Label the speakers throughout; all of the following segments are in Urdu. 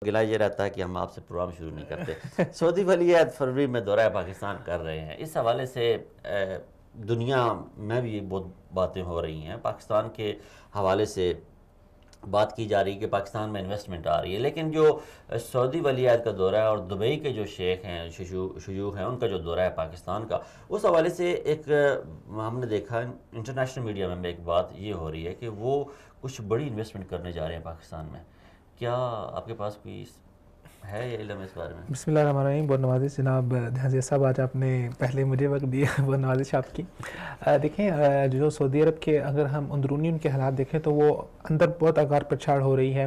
Speaker 1: گلا یہ رہتا ہے کہ ہم آپ سے پروگرام شروع نہیں کرتے. سعودی ولی عہد فروری میں دورہ پاکستان کر رہے ہیں. اس حوالے سے دنیا میں بھی بہت باتیں ہو رہی ہیں. پاکستان کے حوالے سے بات کی جا رہی ہے کہ پاکستان میں انویسٹمنٹ آ رہی ہے، لیکن جو سعودی ولی عہد کا دورہ ہے اور دبئی کے جو شیخ ہیں، شیوخ ہیں، ان کا جو دورہ ہے پاکستان کا، اس حوالے سے ایک ہم نے دیکھا انٹرنیشنل میڈیا میں ایک بات یہ ہو رہی ہے کہ وہ کچھ بڑی انویسٹمنٹ کرنے جا رہے ہیں پاکستان میں. کیا آپ کے پاس کوئی ہے یہ علم اس بارے میں؟
Speaker 2: بسم اللہ الرحمن الرحیم. بہت نوازش جناب جہازیہ صاحب، آج آپ نے پہلے مجھے وقت دیا، بہت نوازش آپ کی. دیکھیں، جو سعودی عرب کے اگر ہم اندرونی ان کے حالات دیکھیں تو وہ اندر بہت آگار پچھاڑ ہو رہی ہے.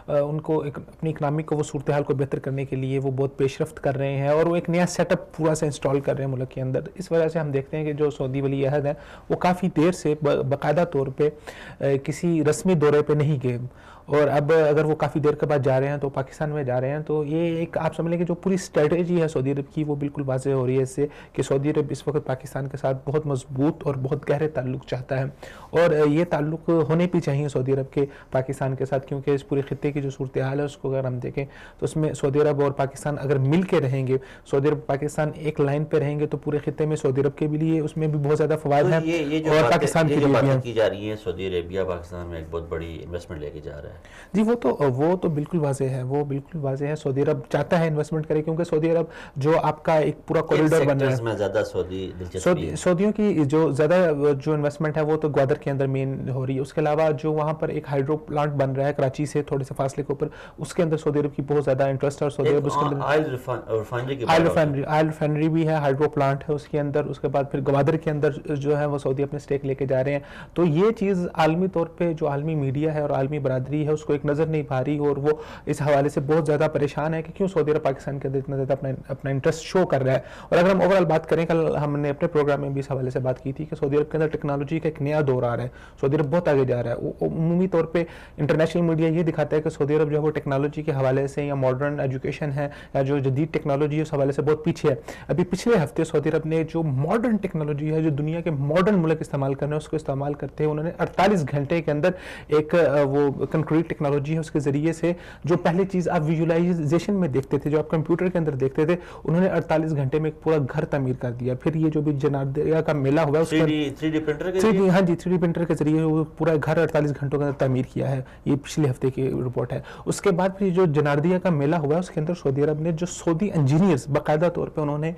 Speaker 2: ان کو اپنی اکنامی کو، وہ صورتحال کو بہتر کرنے کے لیے وہ بہت پیش رفت کر رہے ہیں اور وہ ایک نیا سیٹ اپ پورا سے انسٹال کر رہے ہیں ملک کے اندر. اس وجہ سے ہم دیکھتے ہیں کہ جو سعودی ولی عہد ہیں وہ کافی دیر سے باقاعدہ طور پہ کسی رسمی دورے پہ نہیں گئے، اور اب اگر وہ کافی دیر کے بعد جا رہے ہیں تو پاکستان میں جا رہے ہیں، تو یہ ایک آپ سمجھ لیں کہ جو پوری اسٹریٹجی ہے سعودی عرب کی وہ بالکل واضح ہو رہی ہے اس سے کہ سعودی عرب اس وقت پاکستان کے ساتھ بہت مضبوط اور بہت گہرے تعلق چاہتا ہے، اور یہ تعلق ہونے بھی چاہیے سعودی عرب کے پاکستان کے ساتھ، کیونکہ اس پورے خطے کی جو صورتحال ہے اس کو اگر ہم دیکھیں تو اس میں سعودی عرب اور پاکستان اگر مل کے رہیں گے، سعودی عرب پاکستان ایک لائن پہ رہیں گے تو پورے خطے میں سعودی عرب کے بھی لیے اس میں بھی بہت زیادہ فوائد ہیں اور پاکستان کے لیے بھی ہیں.
Speaker 1: کی جا رہی ہیں سعودی عربیہ پاکستان میں ایک بہت بڑی انویسٹمنٹ لے کے جا رہا ہے.
Speaker 2: جی وہ تو بالکل واضح ہے، وہ بالکل واضح ہے. سعودی عرب چاہتا ہے انویسٹمنٹ کرے، کیونکہ سعودی عرب جو آپ کا ایک پورا کوریڈور بن رہا ہے.
Speaker 1: میں زیادہ
Speaker 2: سعودیوں کی جو زیادہ جو انویسٹمنٹ ہے وہ تو گوادر کے اندر مین ہو رہی ہے. اس کے علاوہ جو وہاں پر ایک ہائیڈرو پلانٹ بن رہا ہے کراچی سے تھوڑے سے فاصلے کے اوپر، اس کے اندر سعودی عرب کی بہت زیادہ انٹرسٹ ہے. اور سعودی عرب اس کے اندر آئل ریفائنری بھی ہے، ہائیڈرو پلانٹ ہے اس کے اندر. اس کے بعد پھر گوادر کے اندر جو ہے وہ سعودی اپنے سٹیک لے کے جا رہے ہیں. تو یہ چیز عالمی طور پہ جو عالمی میڈیا ہے اور عالمی برادری ہے اس کو ایک نظر نہیں پا رہی، اور وہ اس حوالے سے بہت زیادہ پریشان ہے کہ کیوں سعودی عرب پاکستان کے اندر اتنا زیادہ اپنا انٹرسٹ شو کر رہا ہے. اور اگر ہم اوورال بات کریں، کل ہم نے اپنے پروگرام میں بھی اس حوالے سے بات کی تھی کہ سعودی عرب کے اندر ٹیکنالوجی کا ایک نیا دور آ رہا ہے. سعودی عرب بہت آگے جا رہا ہے. عمومی طور پہ انٹرنیشنل میڈیا یہ دکھاتا ہے کہ سعودی عرب جو ہے وہ ٹیکنالوجی کے حوالے سے یا ماڈرن ایجوکیشن ہے یا جو جدید ٹیکنالوجی ہے اس حوالے سے بہت پیچھے ہے. ابھی پچھلے ہفتے سعودی عرب نے جو ماڈرن ٹیکنالوجی ہے جو دنیا کے ماڈرن ملک استعمال کر رہے ہیں اس کو استعمال کرتے ہیں انہوں نے 48 گھنٹے کے اندر ایک وہ کنکریٹ ٹیکنالوجی ہے اس کے ذریعے سے جو پہلے چیز آپ ویژوائزیشن میں دیکھتے تھے، جو آپ کمپیوٹر کے اندر دیکھتے تھے، انہوں نے 48 گھنٹے میں ایک پورا گھر تعمیر کر دیا. پھر یہ جو بھی جناردیا کا میلہ ہوا ہے اس
Speaker 1: 3D پرنٹر کے
Speaker 2: ذریعے، ہاں جی 3D پرنٹر کے ذریعے وہ پورا گھر 48 گھنٹوں کے اندر تعمیر کیا ہے. یہ پچھلے ہفتے کی رپورٹ ہے. اس کے بعد پھر جو جناردیا کا میلہ ہوا ہے اس کے اندر سعودی عرب نے جو سعودی انجینئرز باقاعدہ طور پہ انہوں نے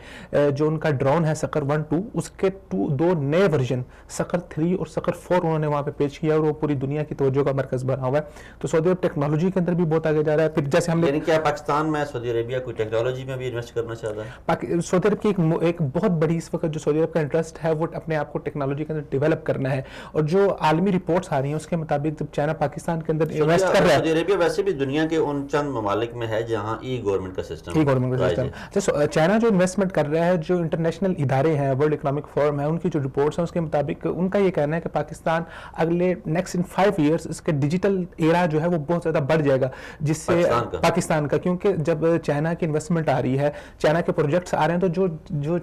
Speaker 2: جو ان کا ڈرون ہے سقر 1-2 اس کے دو نئے ورژن سقر 3 اور سقر 4 انہوں نے وہاں پہ پیش کیا اور وہ پوری دنیا کی توجہ کا مرکز بنا ہوا ہے. تو سعودی عرب ٹیکنالوجی کے اندر بھی بہت آگے جا رہا ہے. پھر جیسے ہم نے
Speaker 1: کیا پاکستان میں سعودی عربیہ کوئی ٹیکنالوجی میں بھی انویسٹ کرنا چاہتا ہے؟
Speaker 2: سعودی عرب کی ایک بہت بڑی اس وقت جو سعودی عرب کا انٹرسٹ ہے وہ اپنے آپ کو ٹیکنالوجی کے اندر ڈیولپ کرنا ہے. اور جو عالمی رپورٹس آ رہی ہیں اس کے مطابق جب چائنا پاکستان کے اندر انویسٹ کر رہا ہے،
Speaker 1: سعودی عربیہ ویسے بھی دنیا کے ان چند ممالک میں ہے جہاں ای گورنمنٹ کا سسٹم
Speaker 2: چائنا جو انویسٹمنٹ کر رہا ہے، جو انٹرنیشنل ادارے ہیں، ورلڈ اکنامک فورم ہے، ان کی جو رپورٹس ہیں اس کے مطابق ان کا یہ کہنا ہے کہ پاکستان اگلے نیکسٹ ان 5 ایئرس اس کے ڈیجیٹل ایرا جو ہے وہ بہت زیادہ بڑھ جائے گا، جس سے پاکستان کا کیونکہ جب چائنا کی انویسٹمنٹ آ رہی ہے، چائنا کے پروجیکٹس آ رہے ہیں، تو جو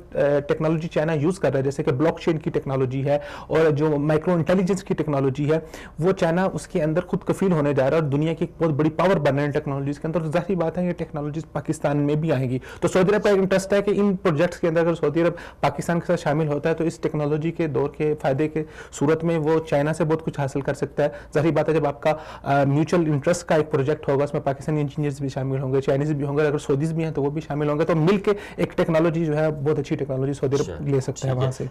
Speaker 2: ٹیکنالوجی چائنا یوز کر رہا ہے جیسے کہ بلاک چین کی ٹیکنالوجی ہے اور جو مائکرو انٹیلیجنس کی ٹیکنالوجی ہے، وہ چائنا اس کے اندر خود کفیل ہونے جا رہا ہے اور دنیا کی ایک بہت بڑی پاور بن رہے ہیں ٹیکنالوجیز کے اندر. تو ظاہری بات ہے یہ ٹیکنالوجیز پاکستان میں بھی آئیں گی. تو سعودی عرب کا ایک انٹرسٹ ہے کہ ان پروجیکٹس کے اندر اگر سعودی عرب پاکستان کے ساتھ شامل ہوتا ہے تو اس ٹیکنالوجی کے دور کے فائدے کے صورت میں وہ چائنا سے بہت کچھ حاصل کر سکتا ہے. ظاہری بات ہے جب آپ کا میوچل انٹرسٹ کا ایک پروجیکٹ ہوگا اس میں پاکستانی انجینئرز بھی شامل ہوں گے، چائنیز بھی ہوں گے، اگر سعودیز بھی ہیں تو وہ بھی شامل ہوں گے، تو مل کے ایک ٹیکنالوجی جو ہے بہت اچھی ٹیکنالوجی سعودی عرب لے سکتا ہے وہاں سے.